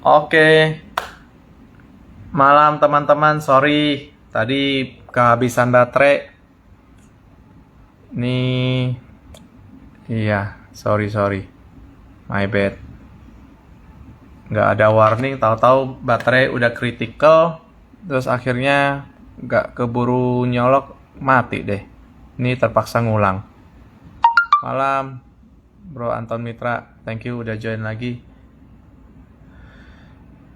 Oke, malam teman-teman. Sorry, tadi kehabisan baterai. Nih, iya, sorry, my bad. Nggak ada warning, tahu-tahu baterai udah critical, terus akhirnya nggak keburu nyolok, mati deh. Ini terpaksa ngulang. Malam, Bro Anton Mitra, thank you udah join lagi.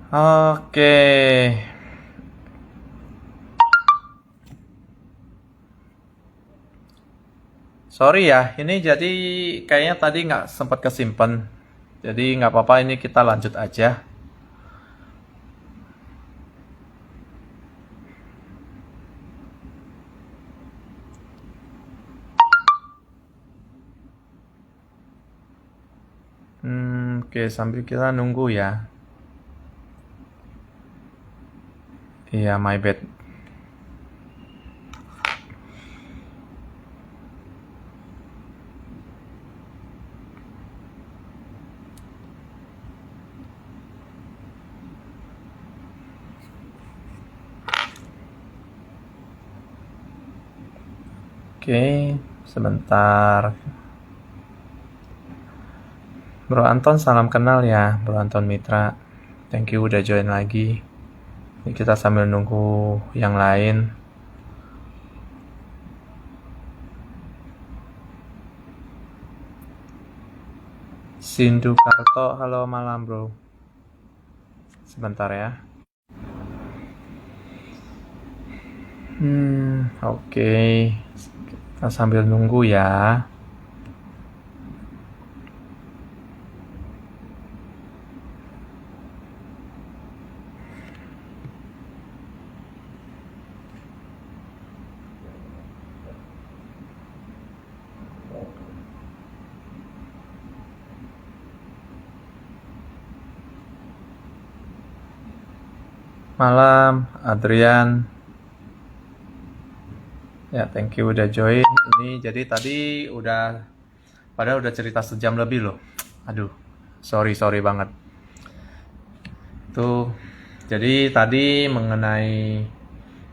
Oke. Sorry ya, ini jadi kayaknya tadi nggak sempat kesimpan. Jadi nggak apa-apa, ini kita lanjut aja. Oke, sambil kita nunggu ya. Iya, my bad. Oke, sebentar. Bro Anton, salam kenal ya, Bro Anton Mitra. Thank you udah join lagi. Ini kita sambil nunggu yang lain. Sindu Karto, halo malam bro. Sebentar ya. Oke. Kita sambil nunggu ya. Malam, Adrian. Ya, thank you udah join. Ini jadi tadi padahal udah cerita sejam lebih loh. Aduh, sorry banget. Tuh, jadi tadi mengenai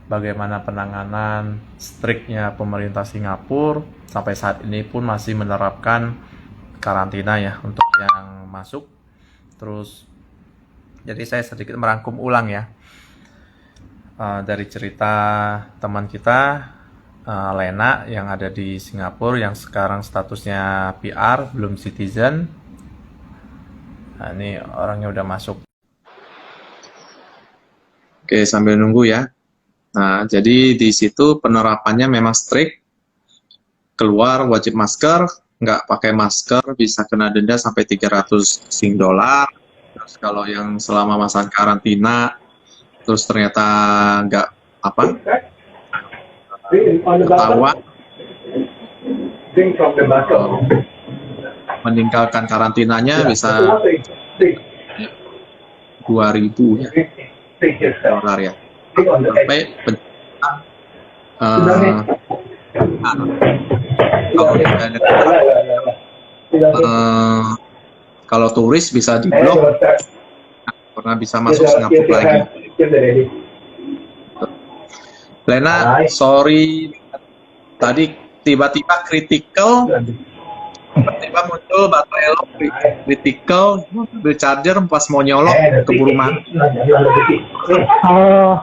bagaimana penanganan striknya pemerintah Singapura sampai saat ini pun masih menerapkan karantina ya untuk yang masuk. Terus, jadi saya sedikit merangkum ulang ya. Dari cerita teman kita Lena yang ada di Singapura yang sekarang statusnya PR belum citizen. Nah, ini orangnya udah masuk. Oke, sambil nunggu ya. Nah, jadi di situ penerapannya memang strict. Keluar wajib masker, nggak pakai masker bisa kena denda sampai 300 Sing dolar. Terus kalau yang selama masa karantina terus ternyata nggak ketahuan meninggalkan karantinanya bisa 2.000 ya dolar ya sampai kalau turis bisa diblok, pernah bisa masuk Singapura lagi. Lena, sorry tadi tiba-tiba critical, tiba-tiba muncul baterai lo critical, the charger pas mau nyolok keburu mati. Oh,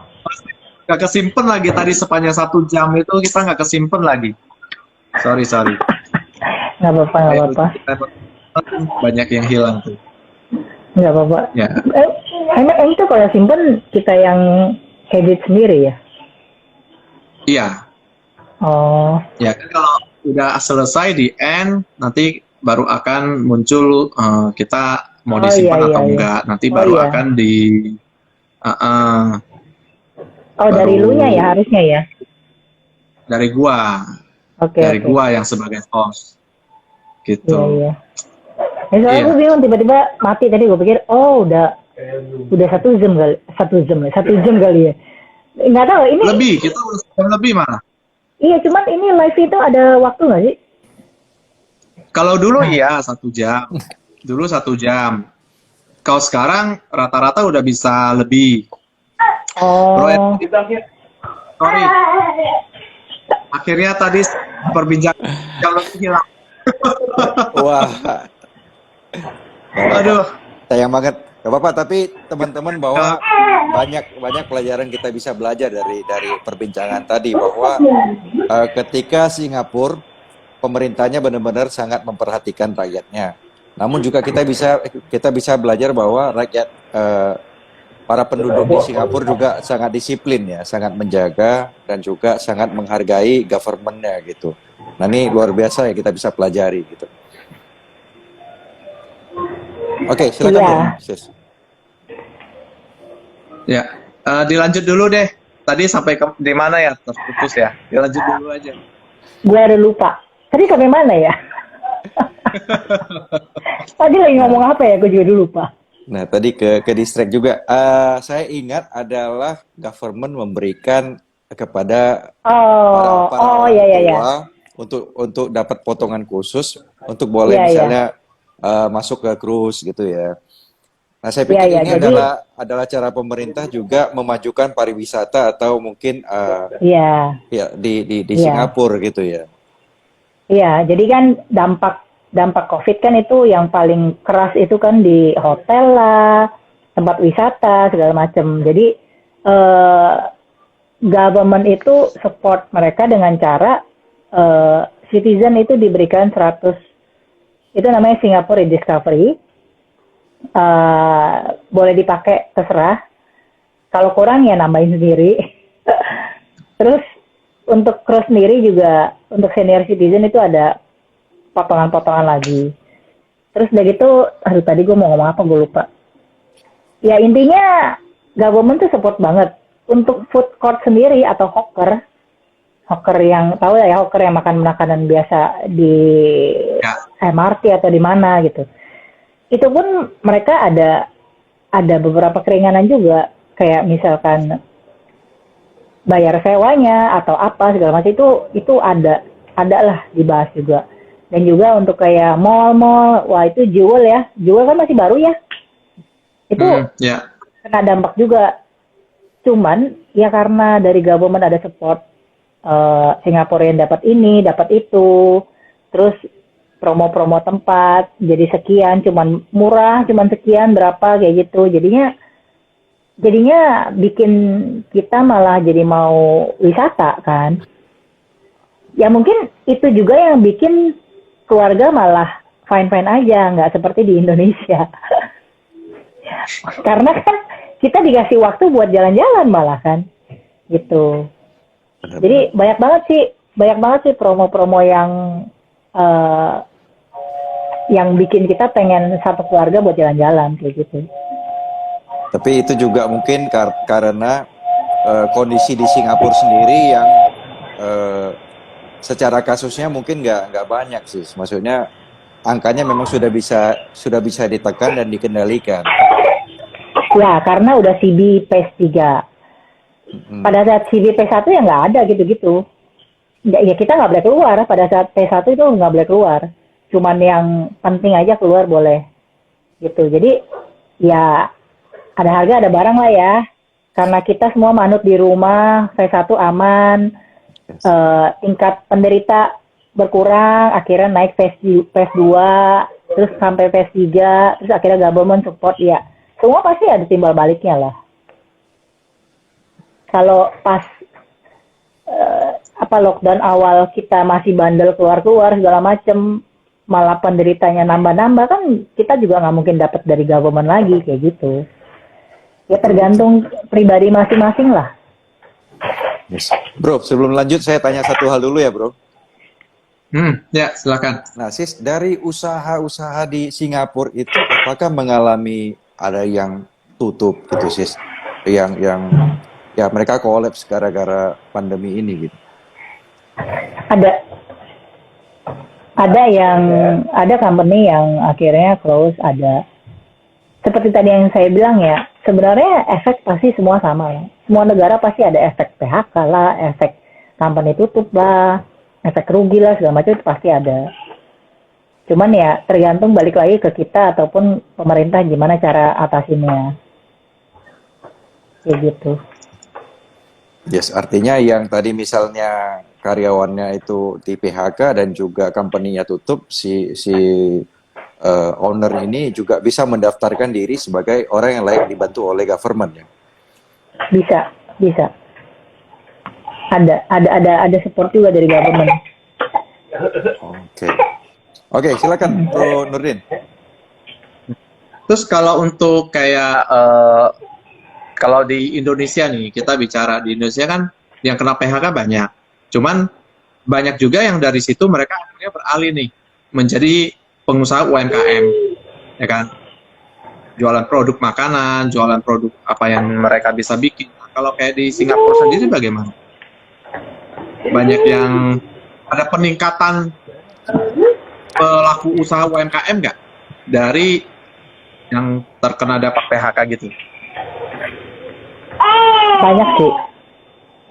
Gak kesimpan lagi tadi sepanjang 1 jam itu kita nggak kesimpan lagi. Sorry. nggak apa-apa. Banyak yang hilang tuh. Nggak apa-apa. Ya. Emang itu kalau simpen kita yang edit sendiri ya? Iya. Oh. Ya kan kalau udah selesai di end nanti baru akan muncul kita mau disimpan atau enggak. Nanti baru akan di dari lunya ya harusnya ya? Dari gua. Dari gua yang sebagai host. Gitu. Iya. Soalnya aku bingung tiba-tiba mati tadi, gue pikir udah 1 jam kali ya. Nggak tahu ini. Lebih, kita lebih malah. Iya, cuman ini live itu ada waktu nggak sih? Kalau dulu iya 1 jam. Dulu 1 jam. Kalau sekarang rata-rata udah bisa lebih. Bro, Oh, sorry. Akhirnya tadi perbincangan yang lebih hilang. Wah, nggak apa-apa. Aduh. Sayang banget. Gak apa-apa, tapi teman-teman bahwa banyak pelajaran kita bisa belajar dari perbincangan tadi bahwa ketika Singapura pemerintahnya benar-benar sangat memperhatikan rakyatnya. Namun juga kita bisa belajar bahwa rakyat para penduduk di Singapura juga sangat disiplin ya, sangat menjaga dan juga sangat menghargai government-nya gitu. Nah, ini luar biasa ya kita bisa pelajari gitu. Oke, silakan Iya. Bro. Sis. Ya, dilanjut dulu deh. Tadi sampai di mana ya? Terputus ya. Dilanjut dulu aja. gue ada lupa. Tadi sampai mana ya? Tadi lagi ngomong apa ya? Gue juga dulu lupa. Nah, tadi ke distract juga. Saya ingat adalah government memberikan kepada para Oh, orang iya, iya, iya. tua untuk dapat potongan khusus untuk boleh Iya, iya. misalnya masuk ke cruise gitu ya. Nah, saya Iya, pikir iya. ini Jadi, adalah cara pemerintah juga memajukan pariwisata atau mungkin iya. ya di Iya. Singapura gitu ya. Iya, jadi kan dampak COVID kan itu yang paling keras itu kan di hotel lah, tempat wisata segala macam. Jadi government itu support mereka dengan cara citizen itu diberikan 100, itu namanya Singapore Rediscovery. Boleh dipakai terserah. Kalau kurang ya nambahin sendiri. Terus untuk cruise sendiri juga untuk senior citizen itu ada potongan-potongan lagi. Terus udah gitu, aduh tadi gue mau ngomong apa gue lupa. Ya intinya government tuh support banget. Untuk food court sendiri atau hawker yang tahu ya hawker yang makan makanan biasa di MRT atau di mana gitu. Itu pun mereka ada beberapa keringanan juga, kayak misalkan bayar sewanya atau apa segala macam itu ada lah dibahas juga. Dan juga untuk kayak mall, wah itu Jewel kan masih baru ya. Itu kena dampak juga. Cuman ya karena dari government ada support, Singaporean dapat ini, dapat itu, terus promo-promo tempat jadi sekian, cuman murah, cuman sekian berapa kayak gitu. Jadinya bikin kita malah jadi mau wisata kan. Ya mungkin itu juga yang bikin keluarga malah fine-fine aja, nggak seperti di Indonesia. Karena kan kita dikasih waktu buat jalan-jalan malah kan, gitu. Jadi banyak banget sih promo-promo yang bikin kita pengen satu keluarga buat jalan-jalan kayak gitu. Tapi itu juga mungkin karena kondisi di Singapura sendiri yang secara kasusnya mungkin nggak banyak sih. Maksudnya angkanya memang sudah bisa ditekan dan dikendalikan. Ya, karena udah CB PACE 3. Pada saat CB PACE 1 ya nggak ada gitu-gitu. Ya kita nggak boleh keluar. Pada saat PACE 1 itu nggak boleh keluar. Cuman yang penting aja keluar boleh. Gitu. Jadi ya ada harga ada barang lah ya. Karena kita semua manut di rumah, PACE 1 aman. Tingkat penderita berkurang, akhirnya naik PACE 2, terus sampai PACE 3, terus akhirnya government support ya. Semua pasti ada timbal baliknya lah. Kalau pas lockdown awal kita masih bandel keluar-keluar segala macem, malah penderitanya nambah-nambah kan kita juga nggak mungkin dapat dari government lagi kayak gitu. Ya tergantung pribadi masing-masing lah. Yes. Bro, sebelum lanjut saya tanya satu hal dulu ya, Bro. Ya, silakan. Nah, Sis, dari usaha-usaha di Singapura itu apakah mengalami ada yang tutup gitu, Sis? Yang ya mereka kolaps gara-gara pandemi ini gitu. Ada company yang akhirnya close, ada. Seperti tadi yang saya bilang ya, sebenarnya efek pasti semua sama ya. Semua negara pasti ada efek PHK lah, efek company tutup lah, efek rugi lah, segala macam itu pasti ada. Cuman ya tergantung balik lagi ke kita ataupun pemerintah gimana cara atasinnya. Kayak gitu. Yes, artinya yang tadi misalnya karyawannya itu di PHK dan juga company-nya tutup, owner ini juga bisa mendaftarkan diri sebagai orang yang layak dibantu oleh government ya. Bisa. Ada support juga dari government. Oke, silakan Bro Nurdin. Terus kalau untuk kayak kalau di Indonesia nih, kita bicara di Indonesia kan yang kena PHK banyak. Cuman banyak juga yang dari situ mereka akhirnya beralih nih menjadi pengusaha UMKM, ya kan? Jualan produk makanan, jualan produk apa yang mereka bisa bikin. Nah, kalau kayak di Singapura sendiri bagaimana? Banyak yang ada peningkatan pelaku usaha UMKM nggak dari yang terkena dampak PHK gitu? Banyak sih.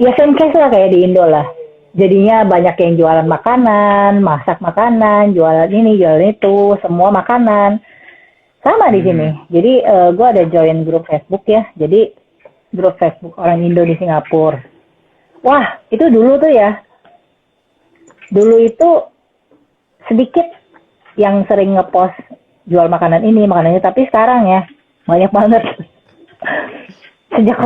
Ya same case lah kayak di Indo lah. Jadinya banyak yang jualan makanan, masak makanan, jualan ini, jualan itu, semua makanan. Sama di sini. Jadi gue ada join grup Facebook ya. Jadi grup Facebook orang Indo di Singapura. Wah, itu dulu tuh ya. Dulu itu sedikit yang sering ngepost jual makanan ini, makanannya. Tapi sekarang ya, banyak banget. Sejak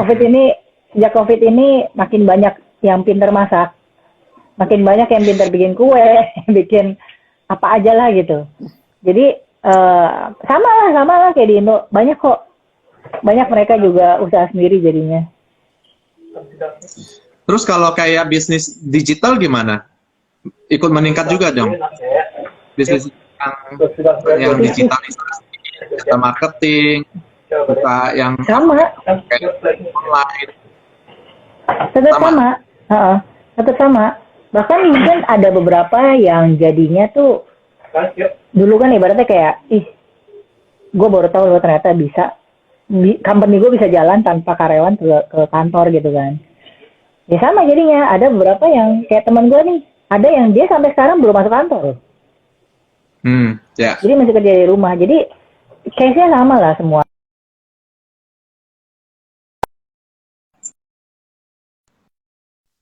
COVID ini makin banyak yang pinter masak. Makin banyak yang pinter bikin kue, bikin apa aja lah gitu. Jadi sama lah kayak di Indo. Banyak kok. Banyak mereka juga usaha sendiri jadinya. Terus kalau kayak bisnis digital gimana? Ikut meningkat juga dong? Bisnis yang digitalisasi, digital marketing, buka yang Sama. kayak online. Tetap sama. Tetap sama. Bahkan mungkin ada beberapa yang jadinya tuh dulu kan ibaratnya kayak, gue baru tahu loh ternyata bisa, company gue bisa jalan tanpa karyawan ke kantor gitu kan. Ya sama jadinya, ada beberapa yang kayak teman gue nih, ada yang dia sampai sekarang belum masuk kantor. Ya. Jadi masih kerja di rumah. Jadi case-nya sama lah semua.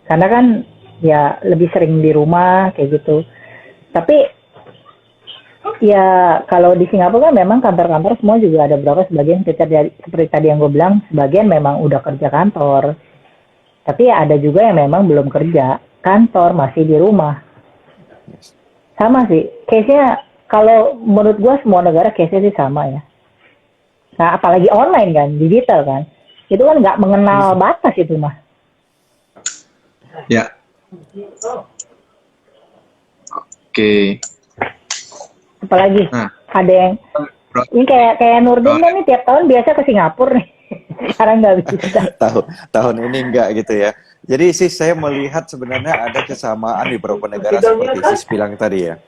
Karena kan ya lebih sering di rumah kayak gitu. Tapi ya kalau di Singapura kan memang kantor-kantor semua juga ada beberapa sebagian seperti tadi yang gue bilang, sebagian memang udah kerja kantor. Tapi ya ada juga yang memang belum kerja kantor, masih di rumah. Sama sih, case-nya kalau menurut gue semua negara case-nya sih sama ya. Nah apalagi online kan, digital kan, itu kan nggak mengenal batas itu mah. Ya. Oke. Apalagi ada yang ini kayak Nurdin kan nih tiap tahun biasa ke Singapura nih. Sekarang nggak bisa. Tahun ini enggak gitu ya. Jadi sih saya melihat sebenarnya ada kesamaan di beberapa negara seperti Sis bilang tadi ya.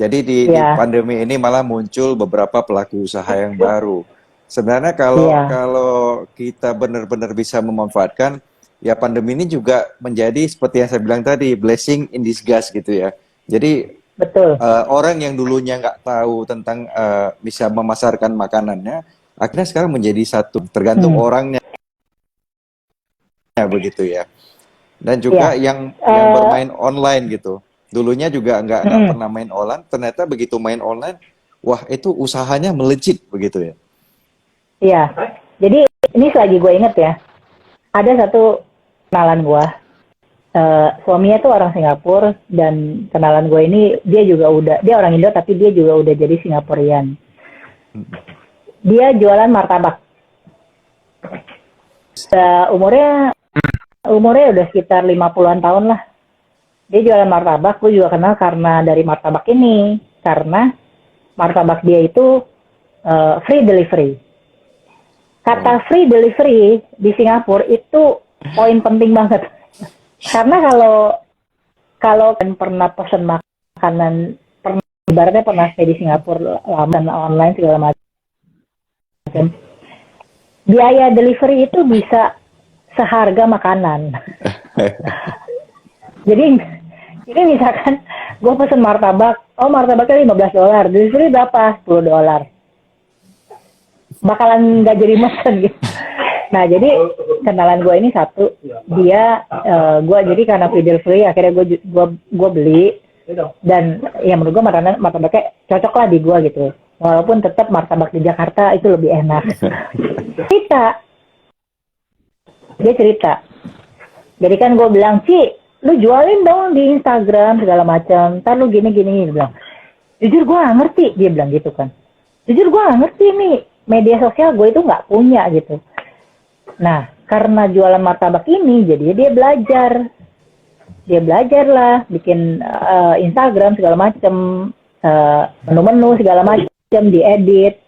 Jadi di pandemi ini malah muncul beberapa pelaku usaha yang baru. Sebenarnya kalau kita benar-benar bisa memanfaatkan, ya pandemi ini juga menjadi seperti yang saya bilang tadi, blessing in disguise gitu ya. Jadi betul. Orang yang dulunya nggak tahu tentang bisa memasarkan makanannya, akhirnya sekarang menjadi satu, tergantung orangnya begitu ya. Dan juga yang bermain online gitu. Dulunya juga nggak pernah main online, ternyata begitu main online, wah itu usahanya melejit begitu ya. Iya, jadi ini selagi gue inget ya, ada satu kenalan gue, suaminya tuh orang Singapura, dan kenalan gue ini dia orang Indo tapi dia juga udah jadi Singapurian. Dia jualan martabak. Umurnya udah sekitar 50-an tahun lah. Dia jualan martabak, gue juga kenal karena dari martabak ini. Karena martabak dia itu free delivery. Kata free delivery di Singapura itu poin penting banget. Karena kalau kan pernah pesan makanan, ibaratnya pernah stay di Singapura lama dan online segala macam, biaya delivery itu bisa seharga makanan. Jadi misalkan gue pesen martabak oh martabaknya $15, delivery berapa? $10. Bakalan nggak jadi mesen gitu. Nah jadi kenalan gue ini satu, dia gue jadi karena video free akhirnya gue beli, dan ya menurut gue martabaknya cocok lah di gue gitu, walaupun tetap martabak di Jakarta itu lebih enak. Dia cerita, jadi kan gue bilang, Ci, lu jualin dong di Instagram segala macam, ntar lu gini dia bilang, jujur gue gak ngerti, dia bilang gitu kan, jujur gue gak ngerti nih, media sosial gue itu gak punya gitu. Nah karena jualan martabak ini jadi dia belajar lah bikin Instagram segala macam, menu-menu segala macam diedit,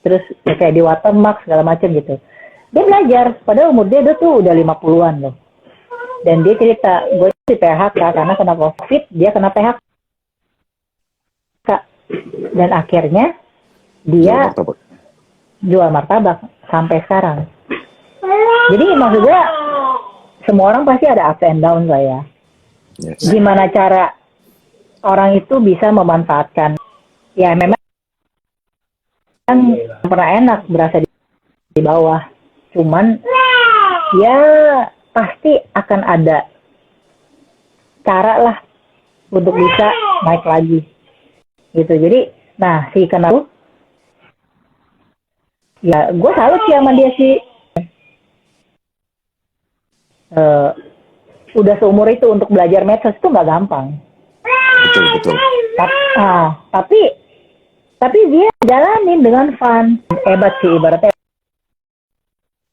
terus kayak di watermark segala macam gitu. Dia belajar, padahal umur dia tuh udah 50-an loh. Dan dia cerita, gue di PHK karena kena COVID, dia kena PHK. Dan akhirnya dia jual martabak sampai sekarang. Jadi maksud gue, semua orang pasti ada ups and down lah ya. Yes. Gimana cara orang itu bisa memanfaatkan, ya memang pernah enak berasa di bawah, cuman ya pasti akan ada cara lah untuk bisa naik lagi gitu. Jadi nah si kenal ya gue salut sih sama dia sih, udah seumur itu untuk belajar medsos itu nggak gampang. Betul. Tapi dia jalanin dengan fun, hebat sih ibaratnya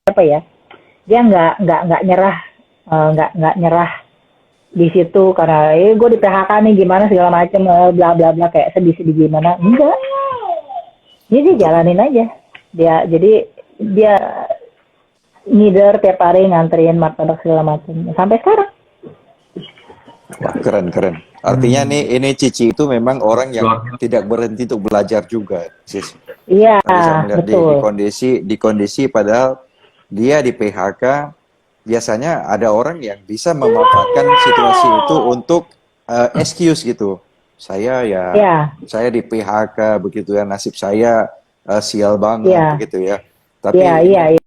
apa ya, dia nggak nyerah, nggak nyerah di situ karena gue di PHK nih gimana segala macam bla bla bla kayak sedih gimana, enggak, dia jalanin aja. Dia ngider tiap hari nganterin martabak segala macam sampai sekarang. Wah, keren. Artinya ini Cici itu memang orang yang tidak berhenti untuk belajar juga, sis. Iya, Bisa melihat betul. di kondisi padahal dia di PHK, biasanya ada orang yang bisa memanfaatkan situasi itu untuk excuse gitu. Saya saya di PHK begitu ya, nasib saya sial banget begitu ya. Tapi Iya.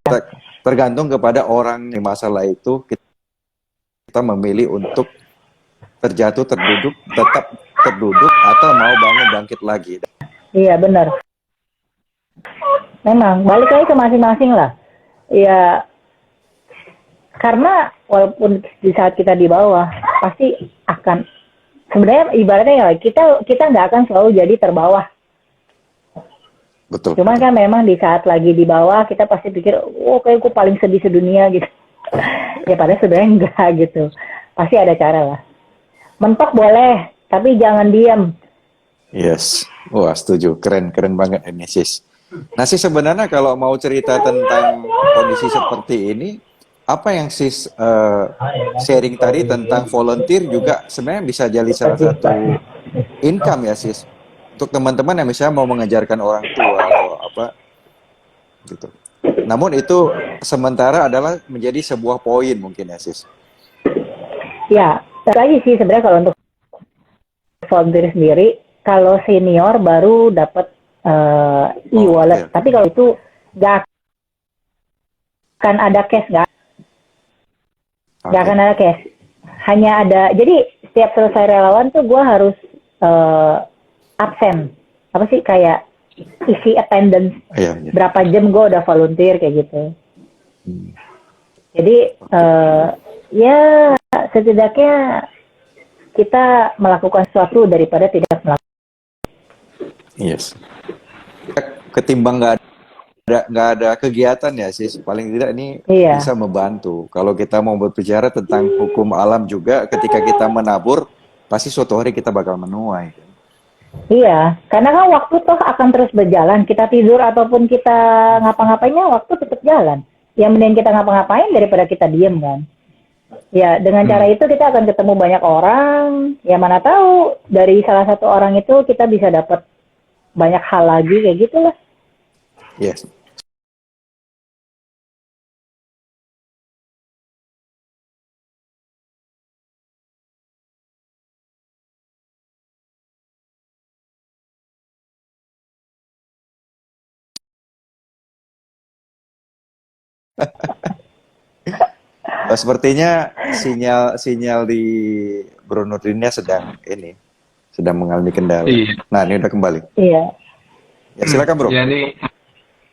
tergantung kepada orang di masalah itu, kita memilih untuk tetap terduduk atau mau bangkit lagi. Iya benar. Memang balik lagi ke masing-masing lah. Ya karena walaupun di saat kita di bawah pasti akan, sebenarnya ibaratnya ya kita nggak akan selalu jadi terbawah. Betul. Cuman kan memang di saat lagi di bawah kita pasti pikir, oh kayak gue paling sedih sedunia gitu. Ya padahal sebenarnya enggak gitu. Pasti ada cara lah. Mentok boleh, tapi jangan diam. Yes. Wah, setuju. Keren banget ini, sis. Nah, sis sebenarnya kalau mau cerita tentang kondisi seperti ini, apa yang sis sharing tadi tentang volunteer juga sebenarnya bisa jadi salah satu income ya, sis. Untuk teman-teman yang misalnya mau mengajarkan orang tua atau apa gitu. Namun itu sementara adalah menjadi sebuah poin mungkin ya, sis. Ya, lagi sih sebenarnya kalau untuk volunteer sendiri, kalau senior baru dapat e-wallet. Tapi kalau itu nggak akan ada cash, nggak akan ada cash. Hanya ada, jadi setiap selesai relawan tuh gue harus absen. Apa sih kayak isi attendance. Berapa jam gue udah volunteer kayak gitu. Jadi ya setidaknya kita melakukan sesuatu daripada tidak melakukan. Yes. Ketimbang nggak ada kegiatan ya, sis. Paling tidak ini bisa membantu. Kalau kita mau berbicara tentang hukum alam juga, ketika kita menabur, pasti suatu hari kita bakal menuai. Iya, karena kan waktu toh akan terus berjalan. Kita tidur ataupun kita ngapa-ngapainnya, waktu tetap jalan. Yang mending kita ngapa-ngapain daripada kita diem kan. Ya, dengan cara itu kita akan ketemu banyak orang. Ya mana tahu dari salah satu orang itu kita bisa dapat banyak hal lagi kayak gitulah. Yes. Sepertinya sinyal di Bro Nurdinnya sedang mengalami kendala. Iya. Nah, ini udah kembali. Iya. Ya, silakan Bro. Ya ini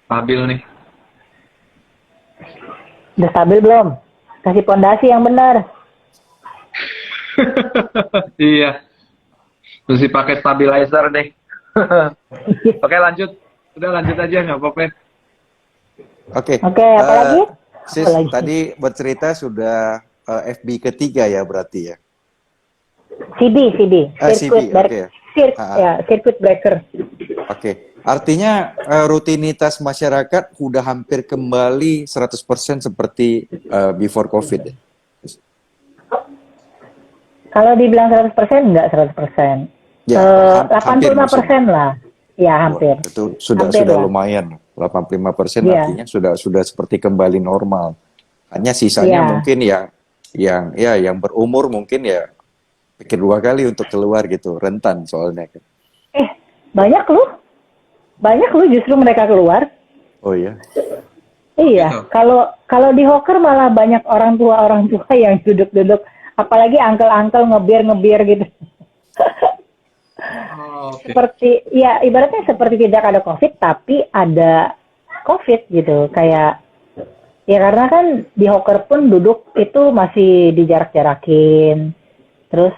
stabil nih. Udah stabil belum? Kasih pondasi yang benar. Iya. Mesti pakai stabilizer nih. Oke, lanjut. Udah lanjut aja, nggak apa-apa. Oke. Oke, apa lagi? Sis, Apa lagi? tadi bercerita sudah FB ketiga ya berarti ya. CB, CB, oke ya. Circuit breaker. Oke. Artinya rutinitas masyarakat udah hampir kembali 100% seperti before COVID ya? Kalau dibilang 100% enggak 100%. Ya, hampir 85% lah. Ya, hampir. Wah, itu sudah Hampir lah. lumayan. 85% Iya. artinya sudah seperti kembali normal. Hanya sisanya Iya. mungkin yang berumur mungkin ya pikir dua kali untuk keluar gitu, rentan soalnya kan. Banyak lu justru mereka keluar. Oh iya. Iya, Gitu. kalau di Hawker malah banyak orang tua yang duduk-duduk, apalagi angkel-angkel ngebir gitu. Oh, oke. Seperti ya ibaratnya seperti tidak ada COVID tapi ada COVID gitu. Kayak ya karena kan di Hawker pun duduk itu masih dijarak-jarakin. Terus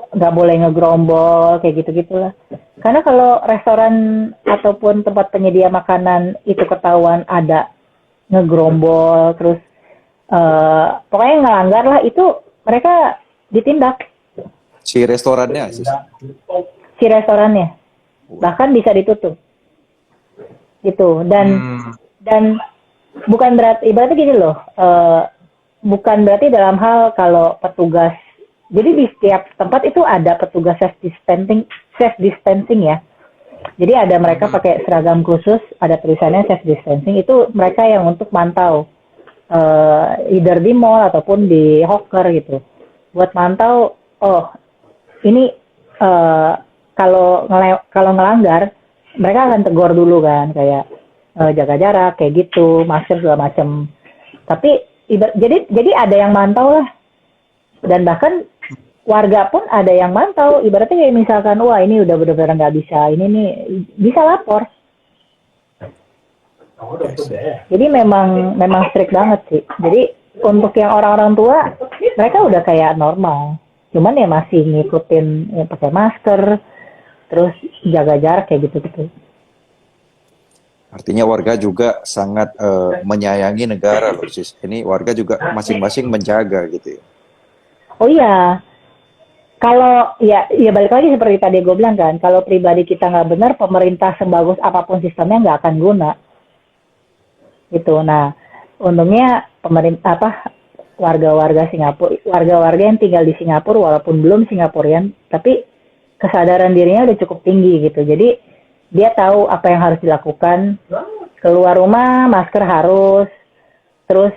nggak boleh ngegrombol kayak gitu-gitulah. Karena kalau restoran ataupun tempat penyedia makanan itu ketahuan ada ngegrombol terus pokoknya ngelanggar lah, itu mereka ditindak Si restorannya sih. si restorannya, bahkan bisa ditutup gitu. Dan bukan berarti ibaratnya gini loh, bukan berarti dalam hal kalau petugas, jadi di setiap tempat itu ada petugas safe distancing ya. Jadi ada mereka pakai seragam khusus, ada tulisannya safe distancing, itu mereka yang untuk mantau either di mall ataupun di Hawker gitu. Buat mantau, oh ini kalau ngelanggar, mereka akan tegur dulu kan, kayak jaga jarak kayak gitu, masker segala macam. Tapi jadi ada yang mantau lah, dan bahkan warga pun ada yang mantau. Ibaratnya kayak misalkan, wah ini udah benar-benar nggak bisa, ini nih bisa lapor. Jadi memang strict banget sih. Jadi untuk yang orang-orang tua, mereka udah kayak normal. Cuman ya masih ngikutin ya, pakai masker, terus jaga jarak kayak gitu-gitu. Artinya warga juga sangat menyayangi negara loh sis. Ini warga juga masing-masing menjaga gitu ya. Oh iya, kalau ya balik lagi seperti tadi gue bilang kan, kalau pribadi kita nggak benar, pemerintah sebagus apapun sistemnya nggak akan guna. Gitu. Nah, untungnya pemerintah warga-warga Singapura, warga-warga yang tinggal di Singapura walaupun belum Singapurian, tapi kesadaran dirinya udah cukup tinggi gitu. Jadi dia tahu apa yang harus dilakukan. Keluar rumah masker harus, terus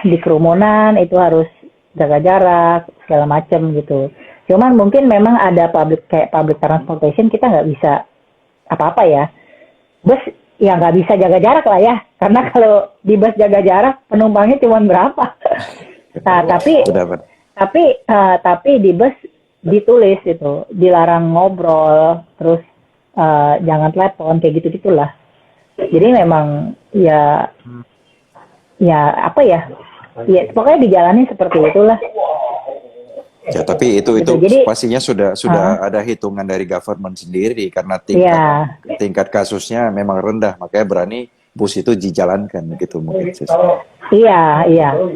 di kerumunan itu harus jaga jarak segala macam gitu. Cuman mungkin memang ada public transportation kita nggak bisa apa-apa ya. Bus ya nggak bisa jaga jarak lah ya, karena kalau di bus jaga jarak penumpangnya cuma berapa. Nah tapi di bus ditulis itu dilarang ngobrol, terus jangan telepon kayak gitu gitulah. Jadi memang ya pokoknya dijalani seperti itulah. Ya, tapi itu Jadi, pastinya sudah ada hitungan dari government sendiri karena tingkat kasusnya memang rendah, makanya berani bus itu dijalankan gitu mungkin. Iya.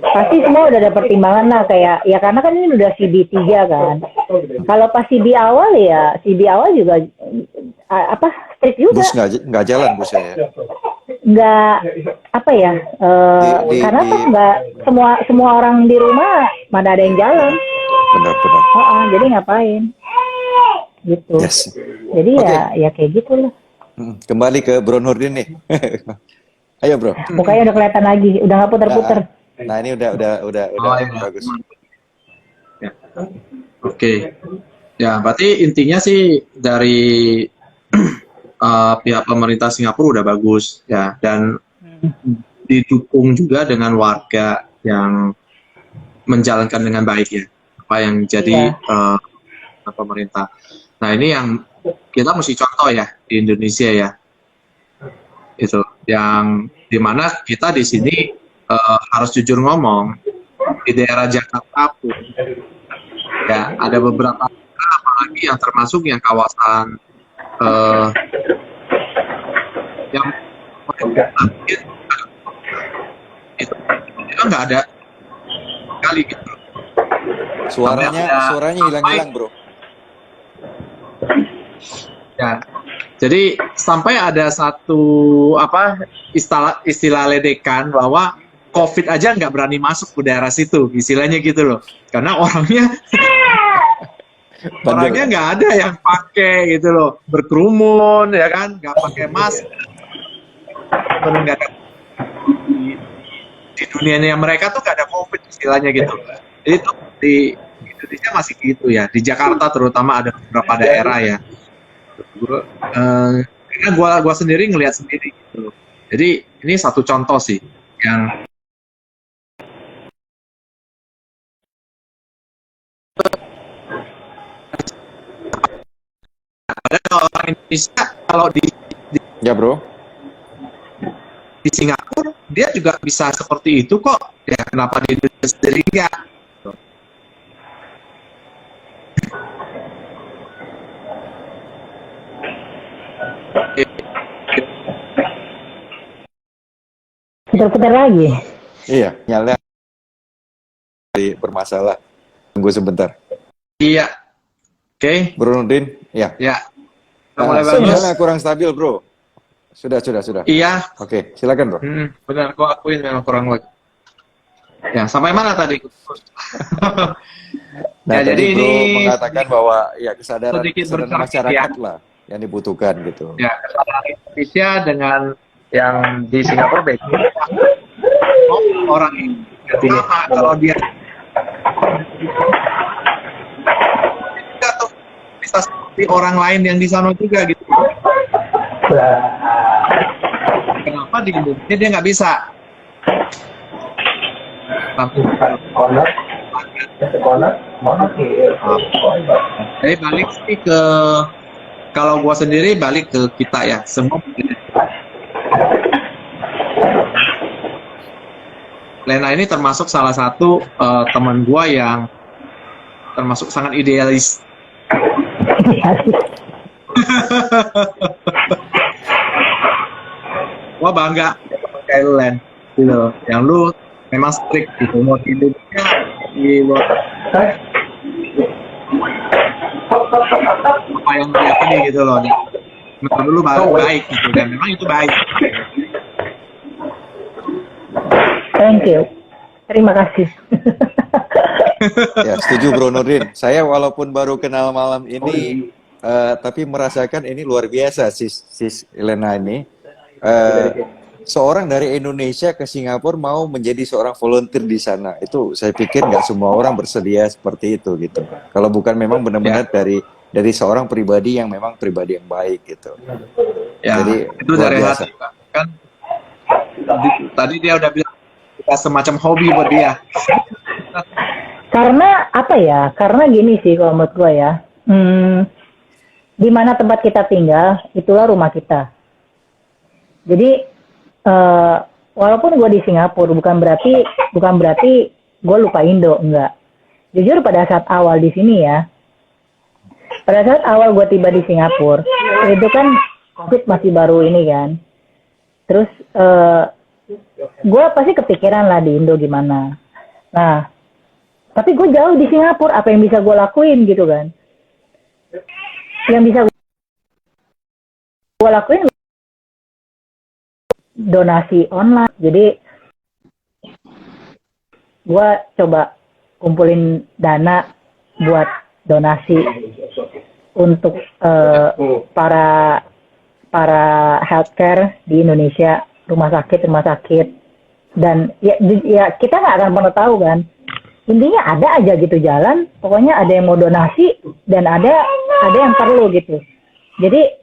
Pasti semua udah ada pertimbangan lah, kayak ya karena kan ini udah CB3 kan. Kalau pas CB awal juga strict juga. Bus nggak jalan busnya ya. Nggak karena kan nggak semua orang di rumah mana ada yang jalan. Benar. Jadi ngapain? Gitu. Yes. Jadi ya kayak gitulah. Kembali ke Bro Nurdin nih. Ayo Bro. Mukanya udah kelihatan lagi, udah nggak puter-puter. Nah ini udah bagus. Ya. Oke. Ya, berarti intinya sih dari pihak pemerintah Singapura udah bagus ya, dan didukung juga dengan warga yang menjalankan dengan baik ya apa yang jadi pemerintah. Nah ini yang kita mesti contoh ya di Indonesia ya, itu yang dimana kita di sini harus jujur ngomong, di daerah Jakarta pun ya ada beberapa daerah, apalagi yang termasuk yang kawasan yang itu nggak ada kali gitu. Suaranya hilang-hilang, bro. Ya, jadi sampai ada satu istilah ledekan bahwa COVID aja nggak berani masuk ke daerah situ, istilahnya gitu loh, karena orangnya nggak ada yang pakai gitu loh, berkerumun ya kan, nggak pakai masker, nggak ada di dunianya mereka tuh nggak ada COVID istilahnya gitu. Jadi itu di Indonesia masih gitu ya, di Jakarta terutama ada beberapa daerah ya. Karena gua sendiri ngelihat sendiri gitu. Jadi ini satu contoh sih yang ada orang Indonesia kalau Ya, bro. di Singapura dia juga bisa seperti itu kok. Ya kenapa di Indonesia sendiri enggak? Putar-putar lagi. Iya, nyala bermasalah. Tunggu sebentar. Iya. Oke. Bro Nurdin, ya. Ya. Mulai bagus. Sinyalnya kurang stabil, bro. Sudah. Iya. Oke, silakan, bro. Benar, gua akuin memang kurang lagi. Ya, sampai mana tadi? Nah, ya, jadi bro ini mengatakan bahwa ya kesadaran sedikit bergerak masyarakat ya. lah yang dibutuhkan gitu. Ya, kesadaran Indonesia dengan yang di Singapura beda. Orang ini sama kalau dia juga tuh bisa seperti orang lain yang di sana juga gitu. Kenapa di Indonesia dia nggak bisa? Jadi balik sih ke, kalau gua sendiri balik ke kita ya, semua Lena ini termasuk salah satu teman gua yang termasuk sangat idealis. Gua bangga pakai lu, Len, gitu. Yang lu memang strict gitu, mau hidupnya di luar apa yang lihat ini gitu loh. Menurut lu baik gitu, dan memang itu baik. Thank you. Terima kasih. Ya, setuju, Bro Nurdin. Saya walaupun baru kenal malam ini, tapi merasakan ini luar biasa, sis Elena ini. Seorang dari Indonesia ke Singapura mau menjadi seorang volunteer di sana. Itu saya pikir nggak semua orang bersedia seperti itu gitu. Kalau bukan memang benar-benar dari seorang pribadi yang memang pribadi yang baik gitu. Ya, jadi itu dari hati kan. Tadi dia udah bilang kita semacam hobi buat dia. Karena apa ya? Karena gini sih kalau menurut gue ya. Di mana tempat kita tinggal, itulah rumah kita. Jadi walaupun gue di Singapura bukan berarti gue lupa Indo, enggak. Jujur pada saat awal di sini ya, pada saat awal gue tiba di Singapura, itu kan COVID masih baru ini kan. Terus gue pasti kepikiran lah di Indo gimana. Nah, tapi gue jauh di Singapura, apa yang bisa gue lakuin gitu kan? Yang bisa gue lakuin donasi online. Jadi gue coba kumpulin dana buat donasi untuk para healthcare di Indonesia, rumah sakit, dan ya kita nggak akan pernah tahu kan. Intinya ada aja gitu jalan, pokoknya ada yang mau donasi dan ada yang perlu gitu. Jadi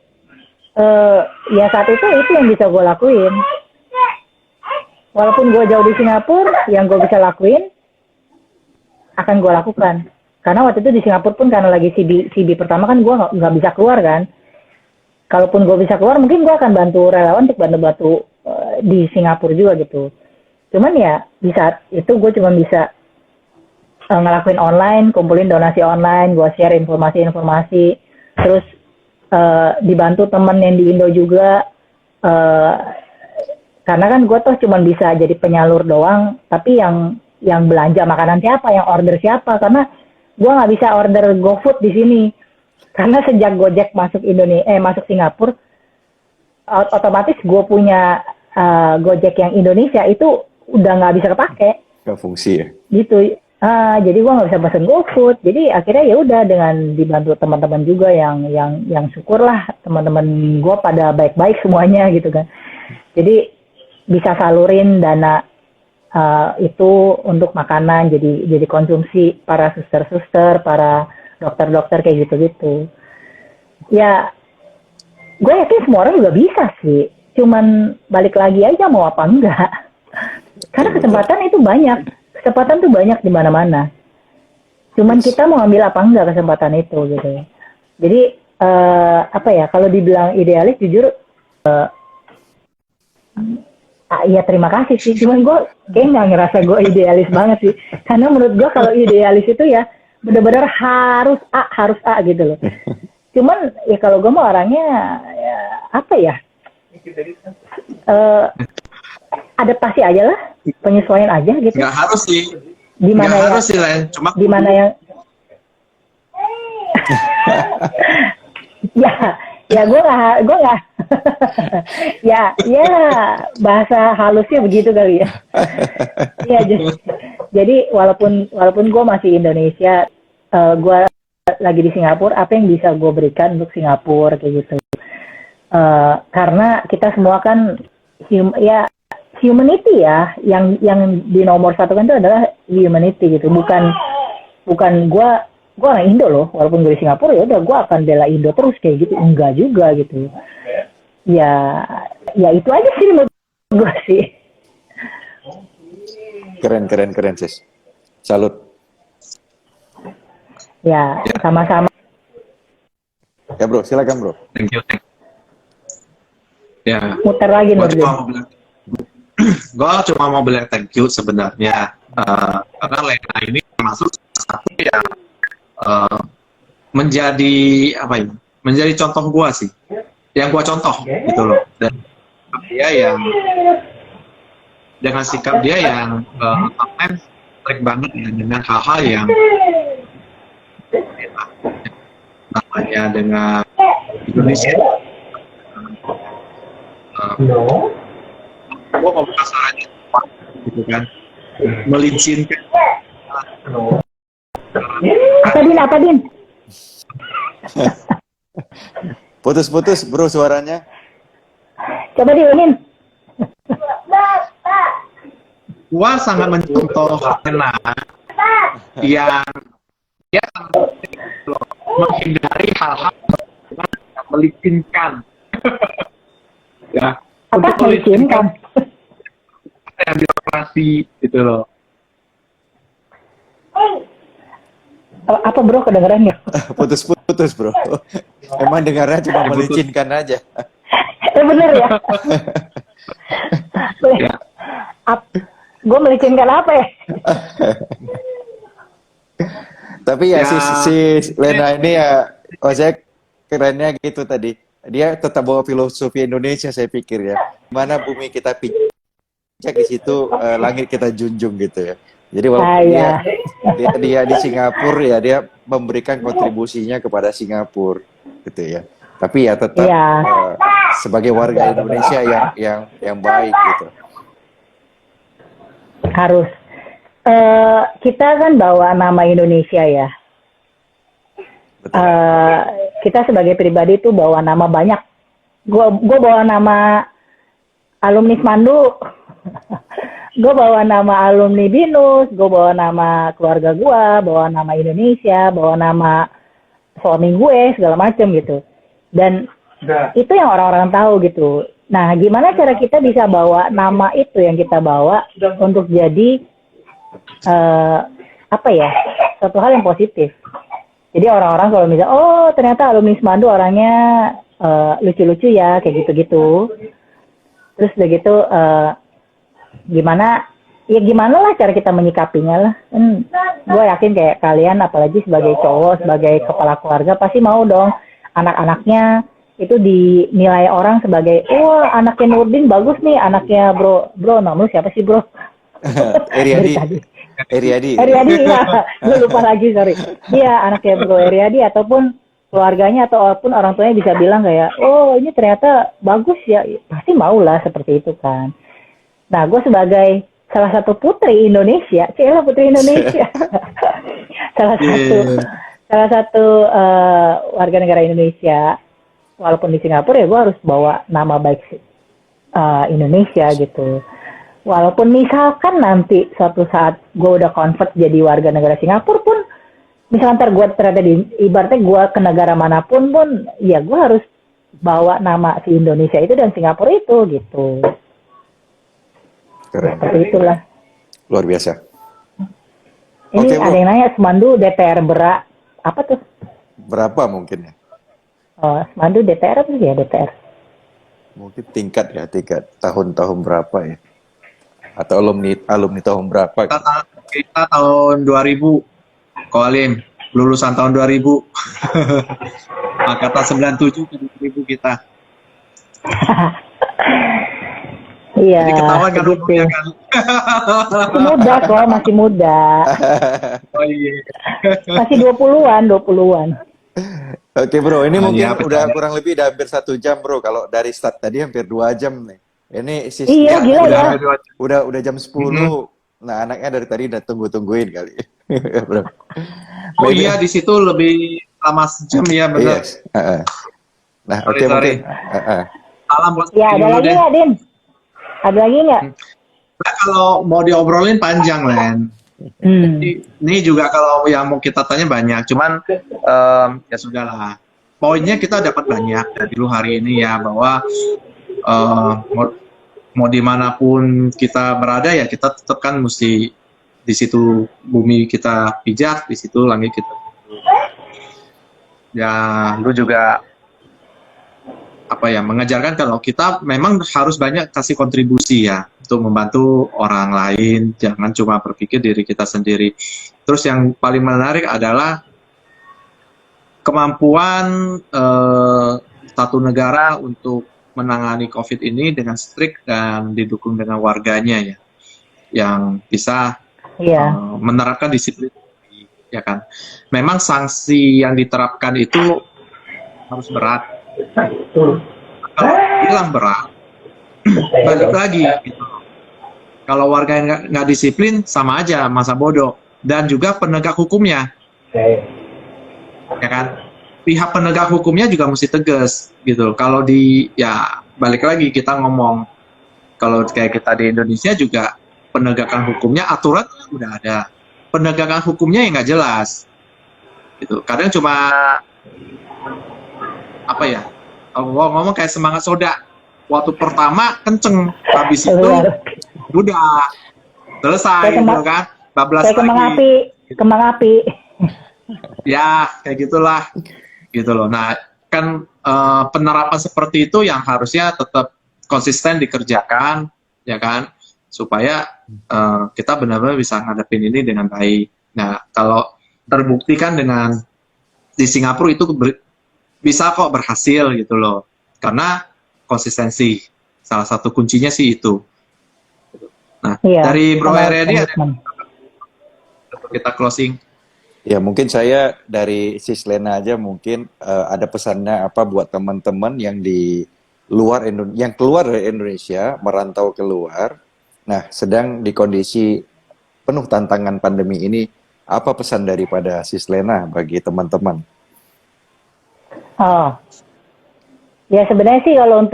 Ya saat itu yang bisa gue lakuin. Walaupun gue jauh di Singapura, yang gue bisa lakuin akan gue lakukan. Karena waktu itu di Singapura pun karena lagi CB pertama kan gue nggak bisa keluar kan. Kalaupun gue bisa keluar, mungkin gue akan bantu relawan untuk bantu di Singapura juga gitu. Cuman ya di saat itu gue cuma bisa ngelakuin online, kumpulin donasi online, gue share informasi-informasi, terus dibantu temen yang di Indo juga. Karena kan gue tuh cuma bisa jadi penyalur doang, tapi yang belanja makanan siapa, yang order siapa, karena gue nggak bisa order GoFood di sini. Karena sejak Gojek masuk masuk Singapura, otomatis gue punya Gojek yang Indonesia itu udah nggak bisa kepake. Nggak fungsi ya? Gitu. Jadi gue nggak bisa pesen GoFood. Jadi akhirnya ya udah dengan dibantu teman-teman juga yang syukurlah teman-teman gue pada baik-baik semuanya gitu kan. Jadi bisa salurin dana itu untuk makanan jadi konsumsi para suster-suster, para dokter-dokter kayak gitu-gitu. Ya gue yakin semua orang juga bisa sih. Cuman balik lagi aja mau apa enggak. Karena kesempatan itu banyak. Kesempatan tuh banyak di mana-mana. Cuman kita mau ambil apa enggak kesempatan itu gitu. Jadi kalau dibilang idealis jujur ya terima kasih sih, cuman gue kayak nggak ngerasa gue idealis banget sih, karena menurut gue kalau idealis itu ya benar-benar harus A gitu loh. Cuman ya kalau gue mau orangnya adaptasi aja lah, penyesuaian aja gitu. Nggak harus sih. Gimana nggak ya? harus sih, Len. Cuma Gimana yang ya gue nggak ya bahasa halusnya begitu kali ya. Ya jadi walaupun gue masih Indonesia, gue lagi di Singapura, apa yang bisa gue berikan untuk Singapura kayak gitu. Karena kita semua kan humanity ya, yang di nomor satu kan itu adalah humanity gitu, bukan gue orang Indo loh, walaupun gue di Singapura ya udah gue akan bela Indo terus kayak gitu, enggak juga gitu. Ya itu aja sih menurut gue sih. Keren sis. Salut. Ya sama-sama. Ya bro, silakan bro. thank you. Ya. Muter lagi Nurdin. Gue cuma mau bilang thank you sebenarnya, karena Lena ini termasuk satu yang menjadi contoh gua sih, yang gua contoh gitu loh, dan dia yang dengan sikap dia yang trik banget ya, dengan hal-hal yang namanya dengan Indonesia. Gua mau kasarannya gitu kan, melincinkan. Apa Din? Putus-putus bro suaranya. Coba diunin. Gua sangat mencontoh Lena yang dia menghindari hal-hal yang melicinkan. Ya, Apa melicinkan? yang birokrasi gitu loh. Apa bro kedengeran ya? Putus-putus bro. Emang dengarnya cuma melicinkan aja. Bener ya? Ya. Gue melicinkan apa ya? Tapi ya, Ya. si Lena ini ya Ojek kerennya gitu tadi. Dia tetap bawa filosofi Indonesia saya pikir ya. Mana bumi kita pijak, di situ langit kita junjung gitu ya. Jadi walaupun dia di Singapura ya dia memberikan kontribusinya kepada Singapura gitu ya. Tapi ya tetap sebagai warga Indonesia yang baik gitu. Harus. Kita kan bawa nama Indonesia ya. Kita sebagai pribadi tuh bawa nama banyak. Gue bawa nama alumni Smandu. Gue bawa nama alumni BINUS, gue bawa nama keluarga gue, bawa nama Indonesia, bawa nama suami gue, segala macem gitu. Dan Itu yang orang-orang tahu gitu. Nah, gimana cara kita bisa bawa nama itu yang kita bawa untuk jadi apa ya, satu hal yang positif. Jadi orang-orang kalau misalnya, oh ternyata alumni Semandu orangnya lucu-lucu ya, kayak gitu-gitu. Terus udah gitu, gimana lah cara kita menyikapinya lah. Gue yakin kayak kalian, apalagi sebagai cowok, sebagai kepala keluarga, pasti mau dong anak-anaknya itu dinilai orang sebagai, wah anaknya Nurdin bagus nih, anaknya bro nama lu siapa sih bro? Eriadi, ya, gue lupa lagi, sorry. Iya, anaknya bro Eriadi ataupun keluarganya ataupun orang tuanya bisa bilang kayak, oh ini ternyata bagus ya, pasti mau lah seperti itu kan. Nah, gue sebagai salah satu putri Indonesia, putri Indonesia, salah satu warga negara Indonesia, walaupun di Singapura ya gue harus bawa nama baik Indonesia gitu. Walaupun misalkan nanti suatu saat gue udah convert jadi warga negara Singapura pun, misalkan ntar gue ternyata ibaratnya gue ke negara manapun pun, ya gue harus bawa nama si Indonesia itu dan Singapura itu gitu. Keren. Seperti itulah. Luar biasa. Ini Oke, ada Bro. yang nanya, Semandu DPR apa tuh? Berapa mungkin ya? Oh, Semandu DPR apa sih ya DPR? Mungkin tingkat tahun-tahun berapa ya? Atau alumni tahun berapa? Kita tahun 2000, Koalim, lulusan tahun 2000. Angkatan 97 ke 2000 kita. Iya. Jadi ketahuan kan begitu. umurnya kan. Masih muda kok, masih muda. Oh iya. Masih 20-an. Oke bro, ini Oh, mungkin iya, betul. udah kurang lebih hampir 1 jam bro. Kalau dari start tadi hampir 2 jam nih. Ini Iya, gila ya. udah jam 10. Nah anaknya dari tadi udah tungguin kali. Bro. Oh iya, di situ lebih lama sejam ya, benar. Yes. Nah Sorry, oke sorry. mungkin. Salam buat Ya, ada dulu lagi deh. nggak, Din? Ada lagi nggak? Nah, kalau mau diobrolin panjang, Len. Ini juga kalau yang mau kita tanya banyak, cuman ya sudahlah. Poinnya kita dapat banyak dari dulu hari ini ya, bahwa mau dimanapun kita berada ya kita tetap kan mesti di situ bumi kita pijak, di situ langit kita. Ya, lu juga mengajarkan kalau kita memang harus banyak kasih kontribusi ya untuk membantu orang lain, jangan cuma berpikir diri kita sendiri. Terus yang paling menarik adalah kemampuan satu negara untuk menangani COVID ini dengan strict dan didukung dengan warganya ya, yang bisa menerapkan disiplin, ya kan. Memang sanksi yang diterapkan itu harus berat. Kalau bilang berat, balik lagi gitu. Kalau warga nggak disiplin sama aja masa bodoh, dan juga penegak hukumnya, ya kan. Pihak penegak hukumnya juga mesti tegas gitu. Kalau balik lagi kita ngomong, kalau kayak kita di Indonesia juga penegakan hukumnya aturan udah ada, penegakan hukumnya yang nggak jelas gitu. Kadang cuma ngomong kayak semangat soda, waktu pertama kenceng, habis itu udah selesai gitu kan, bablas lagi. Kembang api. Ya kayak gitulah gitu loh. Nah kan penerapan seperti itu yang harusnya tetap konsisten dikerjakan, ya kan, supaya kita benar-benar bisa ngadepin ini dengan baik. Nah kalau terbukti kan dengan di Singapura itu bisa kok berhasil gitu loh, karena konsistensi salah satu kuncinya sih itu. Nah dari Bro Eriadi ada kita closing. Ya mungkin saya dari Sis Lena aja mungkin ada pesannya apa buat teman-teman yang di luar yang keluar dari Indonesia, merantau keluar. Nah, sedang di kondisi penuh tantangan pandemi ini, apa pesan daripada Sis Lena bagi teman-teman? Oh. Ya sebenarnya sih kalau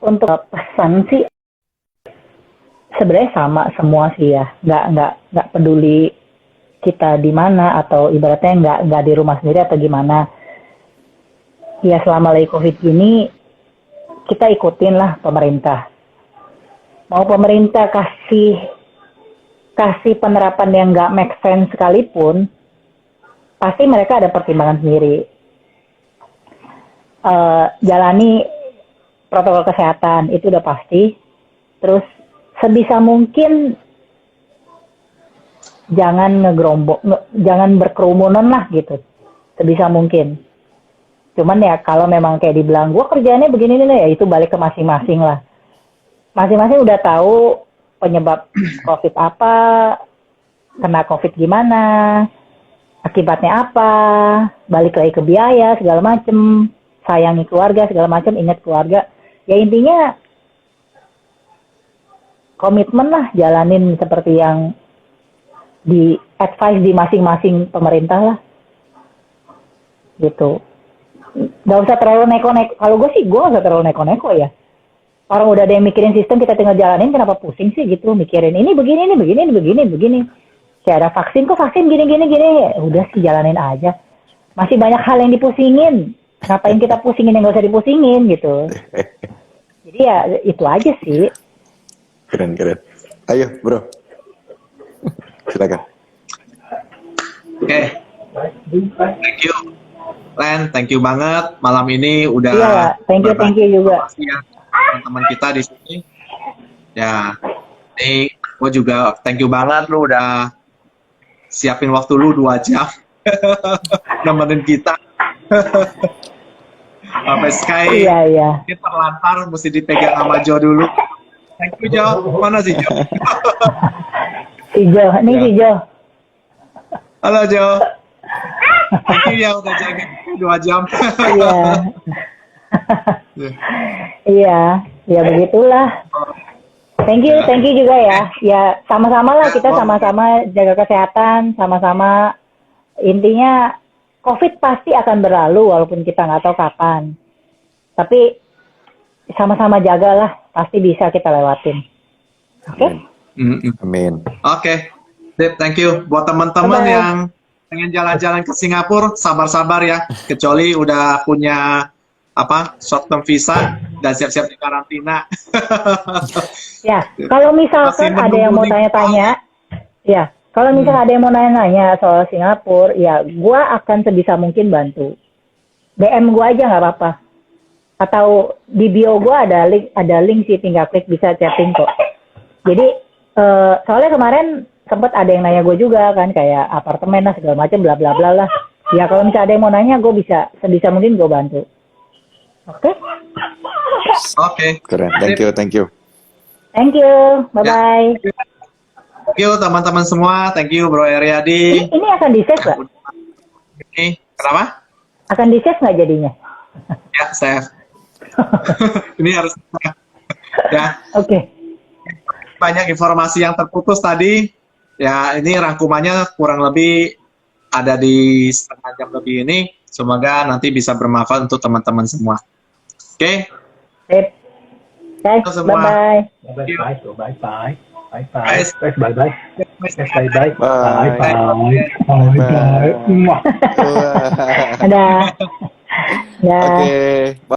untuk pesan sih sebenarnya sama semua sih ya. Nggak peduli kita di mana atau ibaratnya nggak di rumah sendiri atau gimana. Ya selama lagi COVID gini kita ikutin lah pemerintah. Mau pemerintah kasih penerapan yang nggak make sense sekalipun, pasti mereka ada pertimbangan sendiri. Jalani protokol kesehatan itu udah pasti. Terus sebisa mungkin jangan jangan berkerumunan lah gitu. Sebisa mungkin. Cuman ya kalau memang kayak dibilang gue kerjaannya begini nih, ya itu balik ke masing-masing lah. Masing-masing udah tahu penyebab COVID apa, kena COVID gimana, akibatnya apa, balik lagi ke biaya segala macem, sayangi keluarga segala macem, ingat keluarga. Ya intinya komitmen lah, jalanin seperti yang di advice di masing-masing pemerintah lah, gitu. Gak usah terlalu neko-neko. Kalau gue sih, gue gak usah terlalu neko-neko ya. Orang udah ada yang mikirin sistem, kita tinggal jalanin, kenapa pusing sih gitu mikirin ini begini, ini begini, ini begini, begini. Kayak ada vaksin, kok vaksin gini. Udah sih jalanin aja. Masih banyak hal yang dipusingin. Ngapain kita pusingin yang gak usah dipusingin gitu. Jadi ya itu aja sih. Keren. Ayo, bro. Silakan. Oke. Thank you. Len, thank you banget malam ini udah Iya, thank you juga. Teman-teman kita di sini. Ya, ini gue juga thank you banget lu udah siapin waktu lu 2 jam nemenin kita. Sampai Sky. Iya. Kita terlantar mesti dipegang sama Jo dulu. Thank you Jo. Mana sih Jo? Si Jo, ini si Jo. Halo Jo. Thank you ya udah jaga 2 jam. Iya. Iya, begitulah. Thank you juga ya. Ya, sama-sama lah, kita sama-sama jaga kesehatan, sama-sama. Intinya COVID pasti akan berlalu walaupun kita nggak tahu kapan. Tapi sama-sama jagalah, pasti bisa kita lewatin. Oke? Amin. Oke. Sip, thank you buat teman-teman Bye-bye. yang pengen jalan-jalan ke Singapura, sabar-sabar ya. Kecuali udah punya short term visa dan siap-siap di karantina. Ya, kalau misalkan Masih ada yang mau menunggu tanya-tanya, ya, kalau misalkan ada yang mau nanya-nanya soal Singapura, ya, gua akan sebisa mungkin bantu. DM gua aja nggak apa-apa. Atau di bio gua ada link sih, tinggal klik bisa chatting kok. Jadi soalnya kemarin sempat ada yang nanya gue juga kan, kayak apartemen lah segala macam bla bla bla lah. Ya kalau misalnya ada yang mau nanya, gue bisa sebisa mungkin gue bantu. Oke? Oke. Keren. Thank you. Thank you. Bye bye. Thank you teman-teman semua. Thank you Bro Eryadi. Ini akan di save nggak? Ini kenapa? Akan di save nggak jadinya? Ya, save. Ini harus ya. Oke. Banyak informasi yang terputus tadi. Ya, ini rangkumannya kurang lebih ada di setengah jam lebih ini. Semoga nanti bisa bermanfaat untuk teman-teman semua. Oke? Sip. Guys, Semua. bye-bye. Bye-bye. Guys. Bye-bye. Bye-bye. Bye. Bye-bye. Bye. Dadah. Dadah. Oke.